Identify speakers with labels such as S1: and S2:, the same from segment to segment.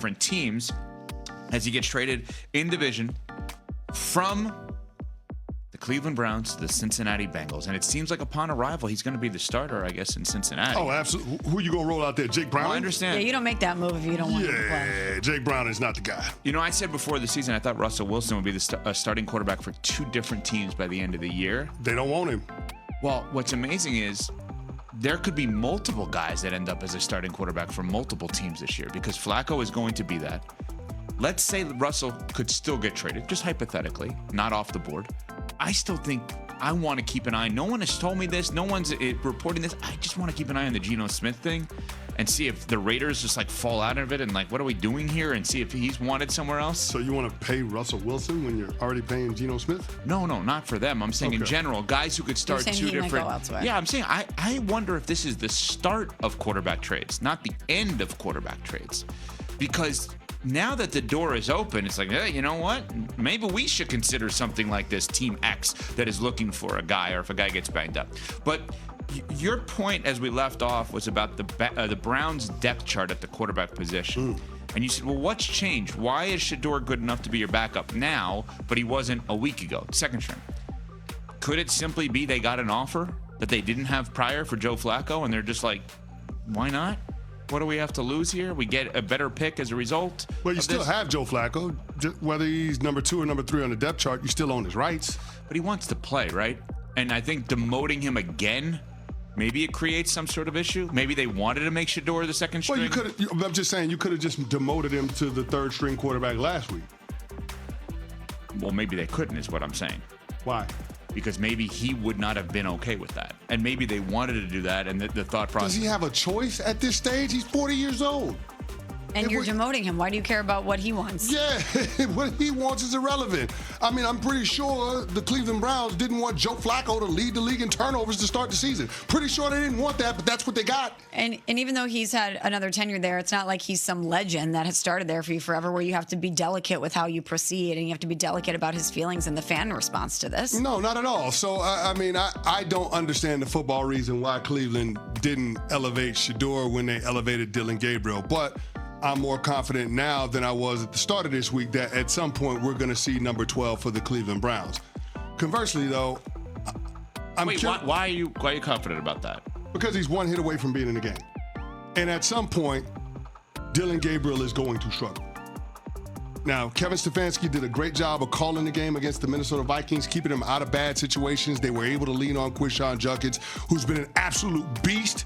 S1: different teams as he gets traded in division from the Cleveland Browns to the Cincinnati Bengals. And it seems like upon arrival, he's going to be the starter, I guess, in Cincinnati.
S2: Oh, absolutely. Who you going to roll out there? Jake Browning?
S1: I understand.
S3: Yeah, you don't make that move if you don't want him to play.
S2: Yeah, Jake Browning is not the guy.
S1: You know, I said before the season, I thought Russell Wilson would be the starting quarterback for 2 different teams by the end of the year.
S2: They don't want him.
S1: Well, what's amazing is there could be multiple guys that end up as a starting quarterback for multiple teams this year because Flacco is going to be that. Let's say Russell could still get traded, just hypothetically, not off the board. I still think I want to keep an eye. No one has told me this. No one's reporting this. I just want to keep an eye on the Geno Smith thing and see if the Raiders just like fall out of it and like, what are we doing here? And see if he's wanted somewhere else.
S2: So you want to pay Russell Wilson when you're already paying Geno Smith?
S1: No, not for them. I'm saying in general, guys who could start
S3: You're saying
S1: 2
S3: he
S1: different.
S3: might go elsewhere.
S1: Yeah, I'm saying I wonder if this is the start of quarterback trades, not the end of quarterback trades, because now that the door is open, it's like, hey, you know what? Maybe we should consider something like this Team X that is looking for a guy, or if a guy gets banged up. But your point, as we left off, was about the Browns' depth chart at the quarterback position. And you said, well, what's changed? Why is Shedeur good enough to be your backup now, but he wasn't a week ago, second string? Could it simply be they got an offer that they didn't have prior for Joe Flacco, and they're just like, why not? What do we have to lose here? We get a better pick as a result.
S2: Well, you still have Joe Flacco. Whether he's number 2 or number 3 on the depth chart, you still own his rights.
S1: But he wants to play, right? And I think demoting him again, maybe it creates some sort of issue. Maybe they wanted to make Shedeur the second string.
S2: Well, I'm just saying, you could have just demoted him to the 3rd string quarterback last week.
S1: Well, maybe they couldn't, is what I'm saying.
S2: Why?
S1: Because maybe he would not have been okay with that. And maybe they wanted to do that, and the thought process.
S2: Does he have a choice at this stage? He's 40 years old.
S3: And you're demoting him. Why do you care about what he wants?
S2: Yeah, what he wants is irrelevant. I mean, I'm pretty sure the Cleveland Browns didn't want Joe Flacco to lead the league in turnovers to start the season. Pretty sure they didn't want that, but that's what they got.
S3: And even though he's had another tenure there, it's not like he's some legend that has started there for you forever, where you have to be delicate with how you proceed and you have to be delicate about his feelings and the fan response to this.
S2: No, not at all. So, I don't understand the football reason why Cleveland didn't elevate Shedeur when they elevated Dillon Gabriel, but I'm more confident now than I was at the start of this week that at some point we're going to see number 12 for the Cleveland Browns. Conversely, though,
S1: why are you confident about that?
S2: Because he's one hit away from being in the game. And at some point, Dillon Gabriel is going to struggle. Now, Kevin Stefanski did a great job of calling the game against the Minnesota Vikings, keeping them out of bad situations. They were able to lean on Quinshon Judkins, who's been an absolute beast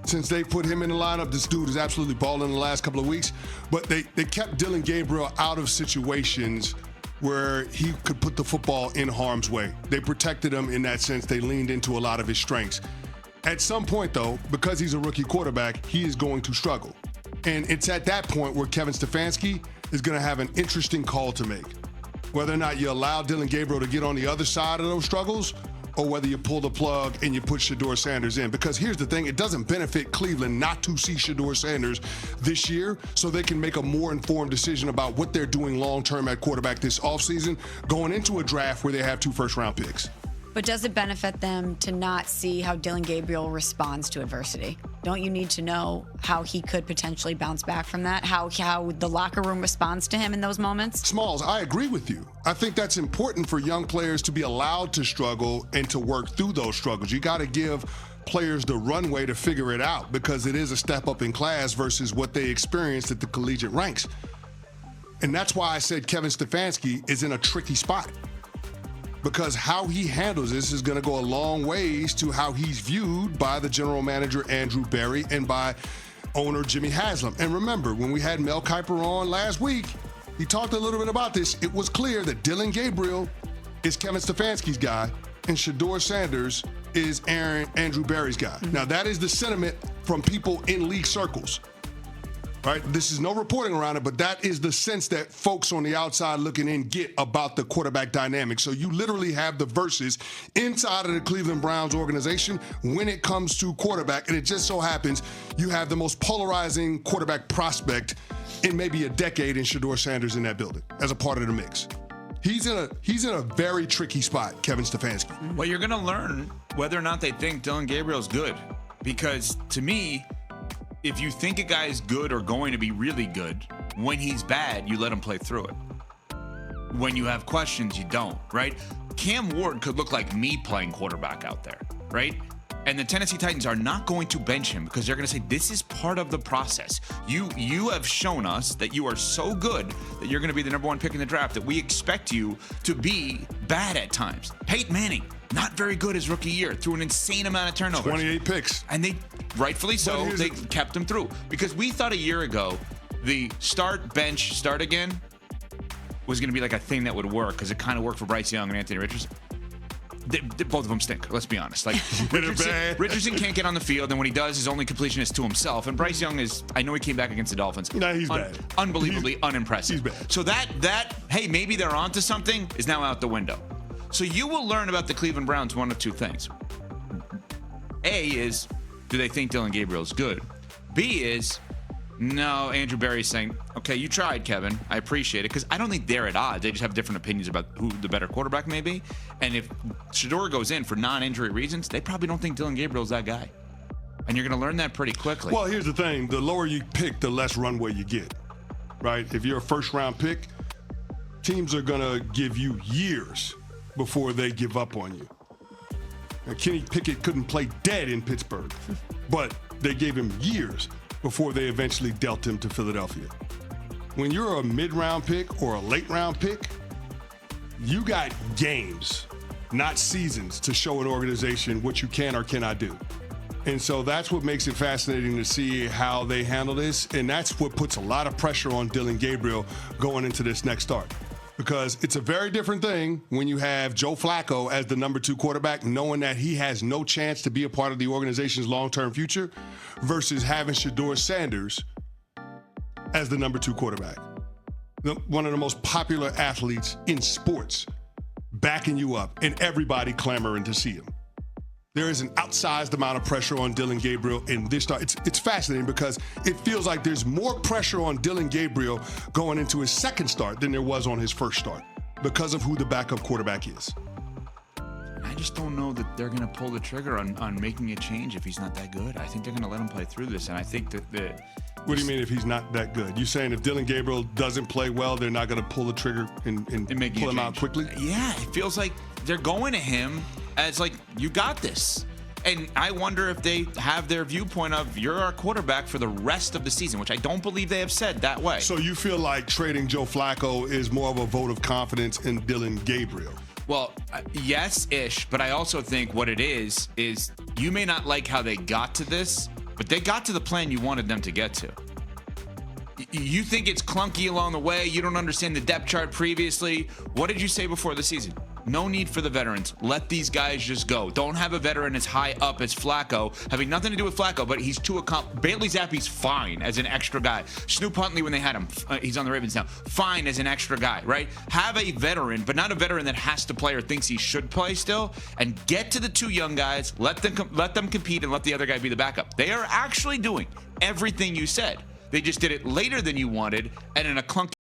S2: since they put him in the lineup. This dude is absolutely balling the last couple of weeks. But they kept Dillon Gabriel out of situations where he could put the football in harm's way. They protected him in that sense. They leaned into a lot of his strengths. At some point, though, because he's a rookie quarterback, he is going to struggle. And it's at that point where Kevin Stefanski is going to have an interesting call to make. Whether or not you allow Dillon Gabriel to get on the other side of those struggles, or whether you pull the plug and you put Shedeur Sanders in. Because here's the thing, it doesn't benefit Cleveland not to see Shedeur Sanders this year, so they can make a more informed decision about what they're doing long-term at quarterback this offseason, going into a draft where they have 2 first-round picks.
S3: But does it benefit them to not see how Dillon Gabriel responds to adversity? Don't you need to know how he could potentially bounce back from that? How the locker room responds to him in those moments?
S2: Smalls, I agree with you. I think that's important for young players to be allowed to struggle and to work through those struggles. You got to give players the runway to figure it out, because it is a step up in class versus what they experienced at the collegiate ranks. And that's why I said Kevin Stefanski is in a tricky spot, because how he handles this is going to go a long ways to how he's viewed by the general manager, Andrew Berry, and by owner Jimmy Haslam. And remember, when we had Mel Kiper on last week, he talked a little bit about this. It was clear that Dillon Gabriel is Kevin Stefanski's guy, and Shedeur Sanders is Andrew Berry's guy. Now, that is the sentiment from people in league circles. Right? This is no reporting around it, but that is the sense that folks on the outside looking in get about the quarterback dynamic. So you literally have the verses inside of the Cleveland Browns organization when it comes to quarterback, and it just so happens you have the most polarizing quarterback prospect in maybe a decade in Shedeur Sanders in that building as a part of the mix. He's in a very tricky spot, Kevin Stefanski.
S1: Well, you're going to learn whether or not they think Dillon Gabriel's good, because to me, if you think a guy is good or going to be really good, When he's bad, you let him play through it. When you have questions, you don't, right? Cam Ward could look like me playing quarterback out there, right? And the Tennessee Titans are not going to bench him because they're going to say, this is part of the process. You have shown us that you are so good that you're going to be the number 1 pick in the draft that we expect you to be bad at times. Peyton Manning, not very good his rookie year, through an insane amount of turnovers.
S2: 28 picks.
S1: And they, rightfully so, they kept him through. Because we thought a year ago, the start, bench, start again was going to be like a thing that would work because it kind of worked for Bryce Young and Anthony Richardson. Both of them stink. Let's be honest. Like Richardson can't get on the field, and when he does, his only completion is to himself. And Bryce Young is, I know he came back against the Dolphins.
S2: No, he's bad.
S1: Unbelievably unimpressive.
S2: He's bad.
S1: So that hey, maybe they're onto something is now out the window. So you will learn about the Cleveland Browns one of two things. A is, do they think Dylan Gabriel's good? B is, no, Andrew Berry's saying, okay, you tried, Kevin. I appreciate it. Because I don't think they're at odds. They just have different opinions about who the better quarterback may be. And if Shedeur goes in for non-injury reasons, they probably don't think Dylan Gabriel's that guy. And you're going to learn that pretty quickly.
S2: Well, here's the thing. The lower you pick, the less runway you get, right? If you're a first-round pick, teams are going to give you years before they give up on you. Now, Kenny Pickett couldn't play dead in Pittsburgh, but they gave him years before they eventually dealt him to Philadelphia. When you're a mid-round pick or a late-round pick, you got games, not seasons, to show an organization what you can or cannot do. And so that's what makes it fascinating to see how they handle this, and that's what puts a lot of pressure on Dylan Gabriel going into this next start. Because it's a very different thing when you have Joe Flacco as the number 2 quarterback, knowing that he has no chance to be a part of the organization's long-term future, versus having Shedeur Sanders as the number 2 quarterback. One of the most popular athletes in sports, backing you up, and everybody clamoring to see him. There is an outsized amount of pressure on Dylan Gabriel in this start. It's fascinating because it feels like there's more pressure on Dylan Gabriel going into his second start than there was on his first start because of who the backup quarterback is.
S1: I just don't know that they're going to pull the trigger on making a change if he's not that good. I think they're going to let him play through this, and I think that
S2: What do you mean if he's not that good? You saying if Dylan Gabriel doesn't play well, they're not going to pull the trigger and pull him out quickly?
S1: Yeah, it feels like they're going to him as like, you got this. And I wonder if they have their viewpoint of, you're our quarterback for the rest of the season, which I don't believe they have said that way.
S2: So you feel like trading Joe Flacco is more of a vote of confidence in Dylan Gabriel?
S1: Well, yes-ish, but I also think what it is you may not like how they got to this, but they got to the plan you wanted them to get to. You think it's clunky along the way. You don't understand the depth chart previously. What did you say before the season? No need for the veterans. Let these guys just go. Don't have a veteran as high up as Flacco, having nothing to do with Flacco, but he's too accomplished. Bailey Zappe's fine as an extra guy. Snoop Huntley, when they had him, he's on the Ravens now, fine as an extra guy, right? Have a veteran, but not a veteran that has to play or thinks he should play still, and get to the 2 young guys, let them compete, and let the other guy be the backup. They are actually doing everything you said. They just did it later than you wanted and in a clunky